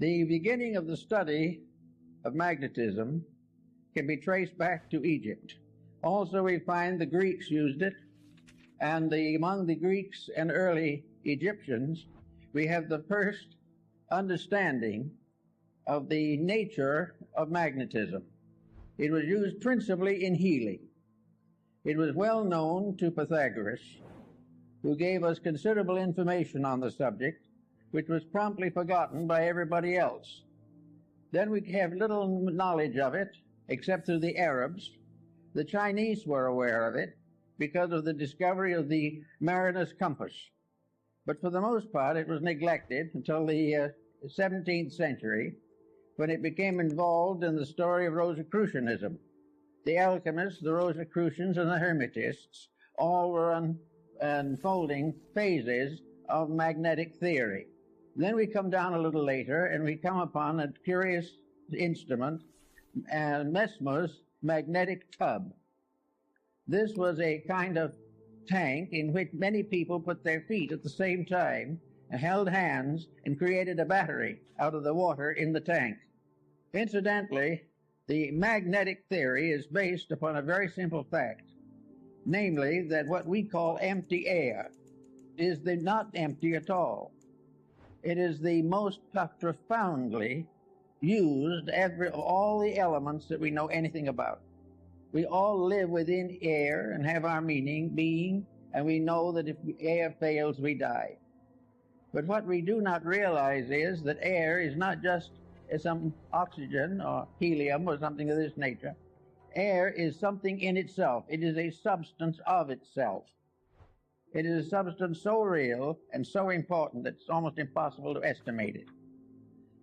The beginning of the study of magnetism can be traced back to Egypt. Also, we find the Greeks used it, and among the Greeks and early Egyptians, we have the first understanding of the nature of magnetism. It was used principally in healing. It was well known to Pythagoras, who gave us considerable information on the subject, which was promptly forgotten by everybody else. Then we have little knowledge of it, except through the Arabs. The Chinese were aware of it because of the discovery of the mariner's compass. But for the most part, it was neglected until the 17th century, when it became involved in the story of Rosicrucianism. The alchemists, the Rosicrucians, and the Hermetists all were unfolding phases of magnetic theory. Then we come down a little later, and we come upon a curious instrument, Mesmer's magnetic tub. This was a kind of tank in which many people put their feet at the same time and held hands and created a battery out of the water in the tank. Incidentally, the magnetic theory is based upon a very simple fact, namely that what we call empty air is not empty at all. It is the most profoundly used all the elements that we know anything about. We all live within air and have our being, and we know that if air fails, we die. But what we do not realize is that air is not just some oxygen or helium or something of this nature. Air is something in itself. It is a substance of itself. It is a substance so real and so important that it's almost impossible to estimate it.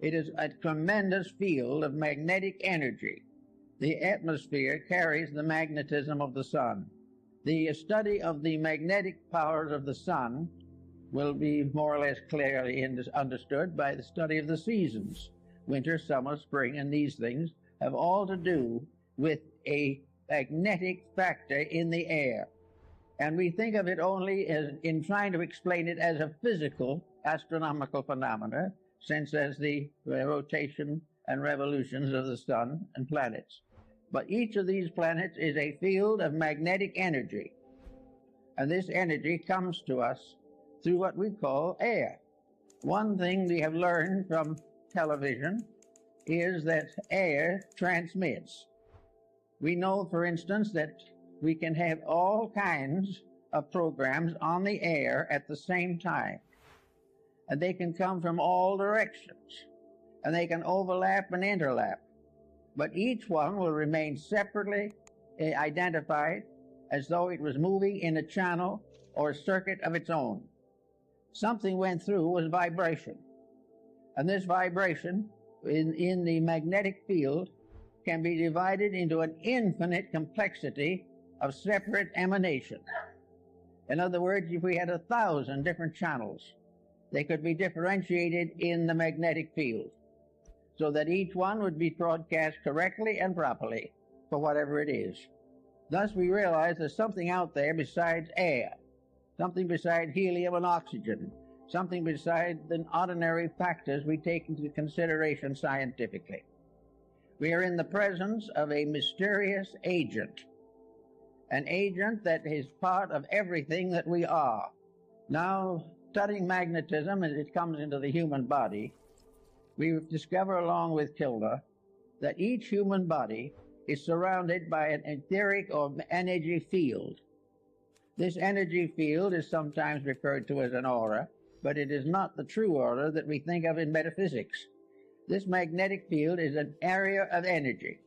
It is a tremendous field of magnetic energy. The atmosphere carries the magnetism of the sun. The study of the magnetic powers of the sun will be more or less clearly understood by the study of the seasons. Winter, summer, spring, and these things have all to do with a magnetic factor in the air. And we think of it only as in trying to explain it as a physical astronomical phenomena, since as the rotation and revolutions of the sun and planets. But each of these planets is a field of magnetic energy. And this energy comes to us through what we call air. One thing we have learned from television is that air transmits. We know, for instance, that we can have all kinds of programs on the air at the same time. And they can come from all directions. And they can overlap and interlap. But each one will remain separately identified as though it was moving in a channel or a circuit of its own. Something went through was vibration. And this vibration in the magnetic field can be divided into an infinite complexity of separate emanations. In other words, if we had 1,000 different channels, they could be differentiated in the magnetic field so that each one would be broadcast correctly and properly for whatever it is. Thus we realize there's something out there besides air, something besides helium and oxygen, something besides the ordinary factors we take into consideration scientifically. We are in the presence of a mysterious agent, an agent that is part of everything that we are. Now, studying magnetism as it comes into the human body, we discover along with Kilda that each human body is surrounded by an etheric or energy field. This energy field is sometimes referred to as an aura, but it is not the true aura that we think of in metaphysics. This magnetic field is an area of energy.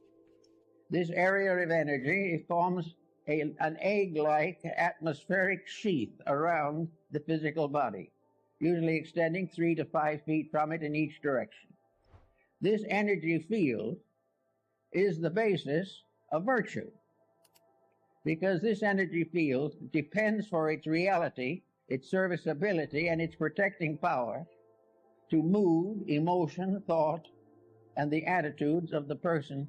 This area of energy forms an egg-like atmospheric sheath around the physical body, usually extending 3 to 5 feet from it in each direction. This energy field is the basis of virtue, because this energy field depends for its reality, its serviceability, and its protecting power to mood, emotion, thought, and the attitudes of the person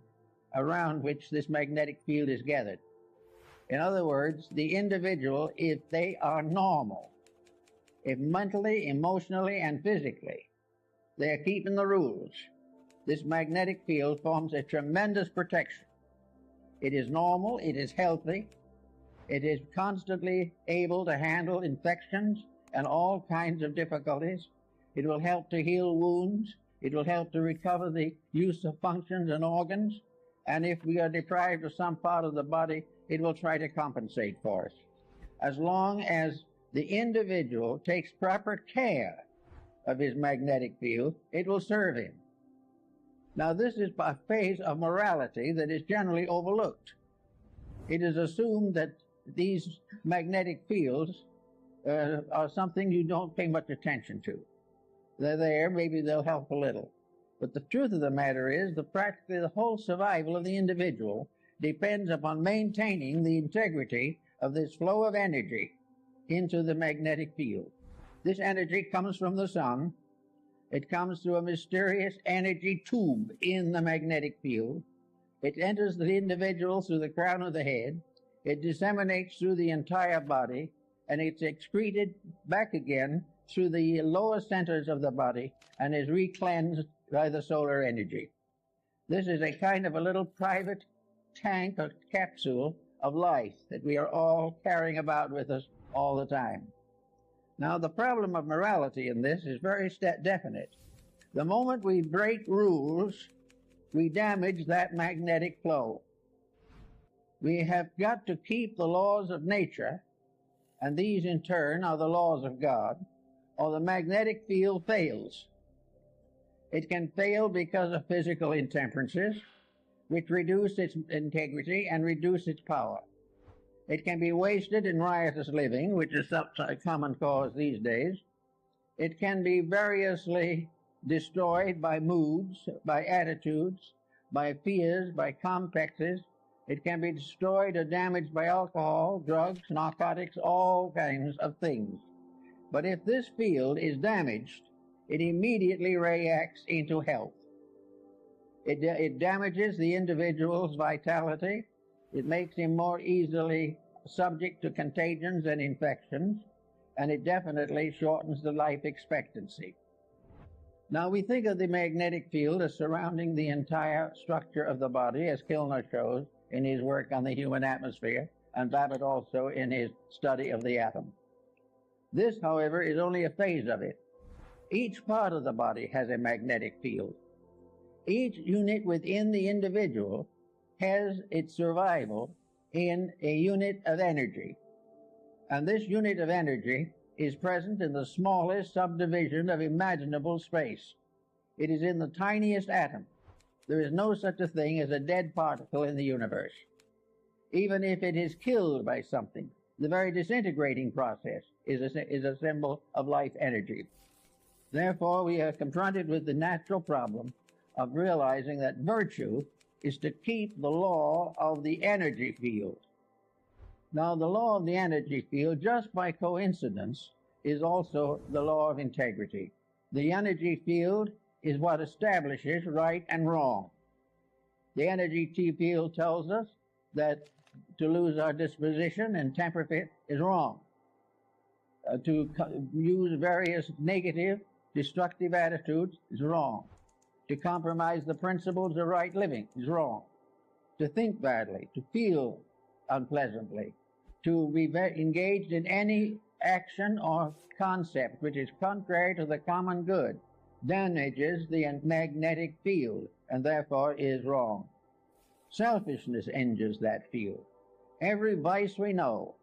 around which this magnetic field is gathered. In other words, the individual, if they are normal, if mentally, emotionally, and physically, They are keeping the rules. This magnetic field forms a tremendous protection. It is normal, it is healthy, it is constantly able to handle infections and all kinds of difficulties. It will help to heal wounds. It will help to recover the use of functions and organs. And if we are deprived of some part of the body, it will try to compensate for us. As long as the individual takes proper care of his magnetic field, it will serve him. Now, this is a phase of morality that is generally overlooked. It is assumed that these magnetic fields are something you don't pay much attention to. They're there, maybe they'll help a little. But the truth of the matter is that practically the whole survival of the individual depends upon maintaining the integrity of this flow of energy into the magnetic field. This energy comes from the sun. It comes through a mysterious energy tube in the magnetic field. It enters the individual through the crown of the head. It disseminates through the entire body, and it's excreted back again through the lower centers of the body and is recleansed by the solar energy. This is a kind of a little private tank or capsule of life that we are all carrying about with us all the time. Now, the problem of morality in this is very definite. The moment we break rules, we damage that magnetic flow. We have got to keep the laws of nature, and these in turn are the laws of God, or the magnetic field fails. It can fail because of physical intemperances, which reduce its integrity and reduce its power. It can be wasted in riotous living, which is a common cause these days. It can be variously destroyed by moods, by attitudes, by fears, by complexes. It can be destroyed or damaged by alcohol, drugs, narcotics, all kinds of things. But if this field is damaged, it immediately reacts into health. It damages the individual's vitality. It makes him more easily subject to contagions and infections, and it definitely shortens the life expectancy. Now, we think of the magnetic field as surrounding the entire structure of the body, as Kilner shows in his work on the human atmosphere, and Babbitt also in his study of the atom. This, however, is only a phase of it. Each part of the body has a magnetic field. Each unit within the individual has its survival in a unit of energy. And this unit of energy is present in the smallest subdivision of imaginable space. It is in the tiniest atom. There is no such a thing as a dead particle in the universe. Even if it is killed by something, the very disintegrating process is a symbol of life energy. Therefore, we are confronted with the natural problem of realizing that virtue is to keep the law of the energy field. Now, the law of the energy field, just by coincidence, is also the law of integrity. The energy field is what establishes right and wrong. The energy field tells us that to lose our disposition and temper fit is wrong. To use various negative, destructive attitudes is wrong. To compromise the principles of right living is wrong. To think badly, to feel unpleasantly, to be engaged in any action or concept which is contrary to the common good damages the magnetic field and therefore is wrong. Selfishness injures that field. Every vice we know,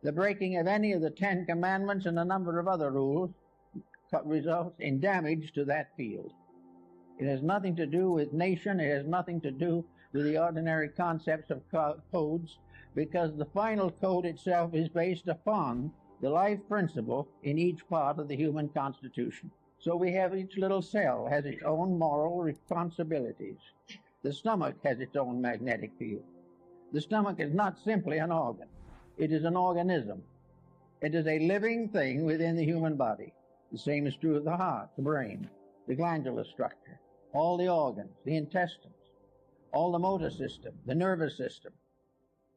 the breaking of any of the 10 Commandments and a number of other rules results in damage to that field. It has nothing to do with nation. It has nothing to do with the ordinary concepts of codes, because the final code itself is based upon the life principle in each part of the human constitution. So we have each little cell has its own moral responsibilities. The stomach has its own magnetic field. The stomach is not simply an organ. It is an organism. It is a living thing within the human body. The same is true of the heart, the brain, the glandular structure, all the organs, the intestines, all the motor system, the nervous system,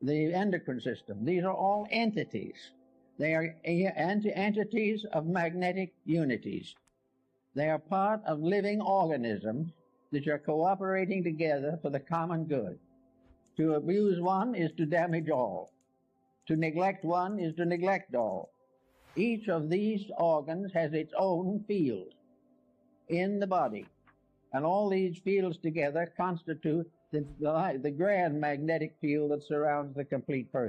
the endocrine system. These are all entities. They are entities of magnetic unities. They are part of living organisms which are cooperating together for the common good. To abuse one is to damage all. To neglect one is to neglect all. Each of these organs has its own field in the body, and all these fields together constitute the grand magnetic field that surrounds the complete person.